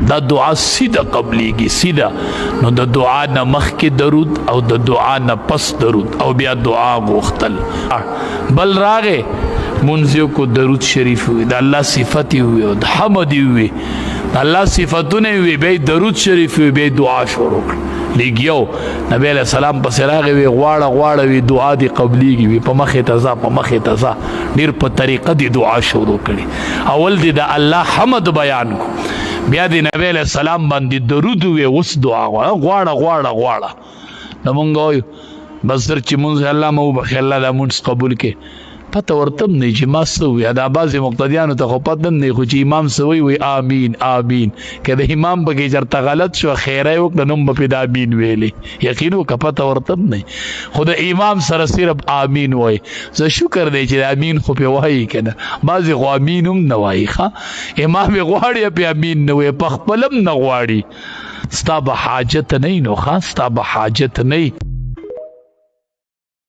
دا دعا سیده قبلیږي سیده. نو د دعا نه مخکې درود او د دعا نه پس درود او بیا دعا غوښتل. بل راغې منځ کو درود شریف وي د الله صفت وي او د حمد وي د الله صفتونه وي بیا درود شریف وي بیا دعا شروع کړ. لګیو نبی علیہ السلام پسې راغی وی غواړه وی دعا دی قبلیږي وی په مخې ته ځه ډېر په طریقه دی دعا شروع کړي. اول دی د الله حمد بیان کو بیا دی نبی علیہ السلام باندې درود وی اوس دعا غواړه. نو مونږ وایو بس در چې مونږ الله مو بخیر الله دا مونږ قبول کې پته ورتم نه چې ما څه وي دا بعضې مقتدیانو ته خو پته نه خو چې امام څه وي آمین که د امام پکې چېرته غلط شو خیره یې وکړه نو هم به پې د امین ویلې یقین وکړه پته ورتم نه خو د امام سره صرف آمین وایي. زه شکر دی چې د امین خو پې وایي که نه بعضې خو امین هم نه وایي ښه امام یې غواړي پې امین نه وایي په خپل هم نه غواړي. ستا به حاجت نه وي نو ښه ستا به حاجت نه وي.